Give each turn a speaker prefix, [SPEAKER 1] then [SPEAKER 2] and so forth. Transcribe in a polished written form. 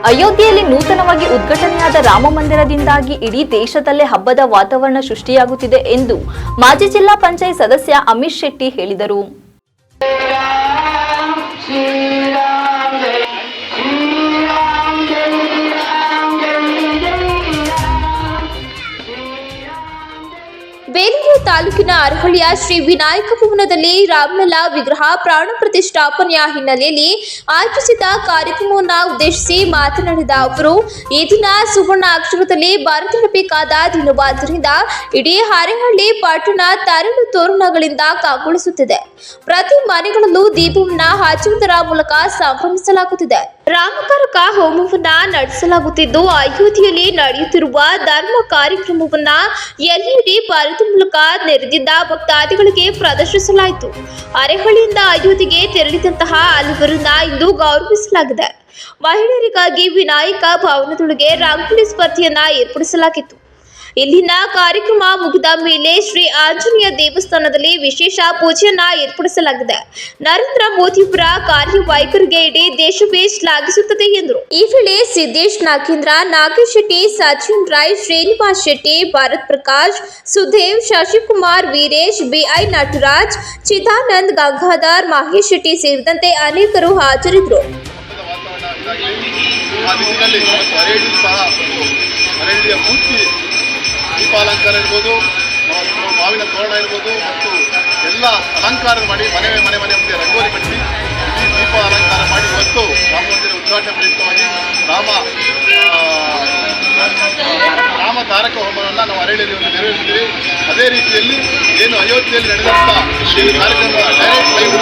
[SPEAKER 1] ಅಯೋಧ್ಯೆಯಲ್ಲಿ ನೂತನವಾಗಿ ಉದ್ಘಾಟನೆಯಾದ ರಾಮ ಮಂದಿರದಿಂದಾಗಿ ಇಡೀ ದೇಶದಲ್ಲೇ ಹಬ್ಬದ ವಾತಾವರಣ ಸೃಷ್ಟಿಯಾಗುತ್ತಿದೆ ಎಂದು ಮಾಜಿ ಜಿಲ್ಲಾ ಪಂಚಾಯತ್ ಸದಸ್ಯ ಅಮಿತ್ ಶೆಟ್ಟಿ ಹೇಳಿದರು. ಬೇಲೂರು ತಾಲೂಕಿನ ಅರಹಳ್ಳಿಯ ಶ್ರೀ ವಿನಾಯಕ ಭವನದಲ್ಲಿ ರಾಮಲಲ್ಲಾ ವಿಗ್ರಹ ಪ್ರಾಣ ಪ್ರತಿಷ್ಠಾಪನೆಯ ಹಿನ್ನೆಲೆಯಲ್ಲಿ ಆಯೋಜಿಸಿದ ಕಾರ್ಯಕ್ರಮವನ್ನು ಉದ್ದೇಶಿಸಿ ಮಾತನಾಡಿದ ಅವರು, ಈ ದಿನ ಸುವರ್ಣ ಅಕ್ಷರದಲ್ಲಿ ಬರೆದಿಡಬೇಕಾದ ದಿನವಾದ್ದರಿಂದ ಇಡೀ ಅರಹಳ್ಳಿ ಪಟ್ಟಣ ತರಳು ತೋರಣಗಳಿಂದ ಕಂಗೊಳಿಸುತ್ತಿದೆ. ಪ್ರತಿ ಮನೆಗಳಲ್ಲೂ ದೀಪವನ್ನು ಹಚ್ಚುವುದರ ಮೂಲಕ ಸಂಭ್ರಮಿಸಲಾಗುತ್ತಿದೆ. ರಾಮಕಾರಕ ಹೋಮವನ್ನ ನಡೆಸಲಾಗುತ್ತಿದ್ದು, ಅಯೋಧ್ಯೆಯಲ್ಲಿ ನಡೆಯುತ್ತಿರುವ ಧರ್ಮ ಕಾರ್ಯಕ್ರಮವನ್ನ ಎಲ್ಇಡಿ ಪರದೆ ಮೂಲಕ ನೆರೆದಿದ್ದ ಭಕ್ತಾದಿಗಳಿಗೆ ಪ್ರದರ್ಶಿಸಲಾಯಿತು. ಅರಹಳ್ಳಿಯಿಂದ ಅಯೋಧ್ಯೆಗೆ ತೆರಳಿದಂತಹ ಹಲವರನ್ನ ಇಂದು ಗೌರವಿಸಲಾಗಿದೆ. ಮಹಿಳೆಯರಿಗಾಗಿ ವಿನಾಯಕ ಭವನದೊಳಗೆ ರಂಗೋಲಿ ಸ್ಪರ್ಧೆಯನ್ನ ಏರ್ಪಡಿಸಲಾಗಿತ್ತು. ಇಲ್ಲಿನ ಕಾರ್ಯಕ್ರಮ ಮುಗಿದ ಮೇಲೆ ಶ್ರೀ ಆಂಜನೇಯ ದೇವಸ್ಥಾನದಲ್ಲಿ ವಿಶೇಷ ಪೂಜೆಯನ್ನ ಏರ್ಪಡಿಸಲಾಗಿದೆ. ನರೇಂದ್ರ ಮೋದಿಯವರ ಕಾರ್ಯವೈಖರಿಗೆ ಇಡೀ ದೇಶವೇ ಶ್ಲಾಘಿಸುತ್ತದೆ ಎಂದರು. ಈ ವೇಳೆ ಸಿದ್ದೇಶ್ ನಾಗೇಂದ್ರ, ನಾಗೇಶ್ ಶೆಟ್ಟಿ, ಸಚಿನ್ ರಾಯ್, ಶ್ರೀನಿವಾಸ್ ಶೆಟ್ಟಿ, ಭಾರತ್ ಪ್ರಕಾಶ್, ಸುದೇವ್, ಶಶಿಕುಮಾರ್, ವೀರೇಶ್, ಬಿಐ ನಟರಾಜ್, ಚಿದಾನಂದ್, ಗಂಗಾಧರ್, ಮಹೇಶ್ ಶೆಟ್ಟಿ ಸೇರಿದಂತೆ ಅನೇಕರು ಹಾಜರಿದ್ದರು.
[SPEAKER 2] ದೀಪಾಲಂಕಾರ ಇರ್ಬೋದು, ಮಾವಿನ ತೋರಣ ಇರ್ಬೋದು ಮತ್ತು ಎಲ್ಲ ಅಲಂಕಾರ ಮಾಡಿ ಮನೆ ಮುಂದೆ ರಂಗೋಲಿ ಬಿಡಿಸಿ ಈ ದೀಪ ಅಲಂಕಾರ ಮಾಡಿ ಇವತ್ತು ರಾಮ ಮಂದಿರ ಉದ್ಘಾಟನೆ ಪ್ರಯುಕ್ತವಾಗಿ ರಾಮ ತಾರಕ ಹೋಮವನ್ನು ನಾವು ಅರಹಳ್ಳಿಯಲ್ಲಿ ನೆರವೇರಿಸಿದ್ದೀವಿ. ಅದೇ ರೀತಿಯಲ್ಲಿ ಏನು ಅಯೋಧ್ಯೆಯಲ್ಲಿ ನಡೆದಂಥ ಈ ಕಾರ್ಯಕ್ರಮ ಡೈರೆಕ್ಟ್ ಲೈವ್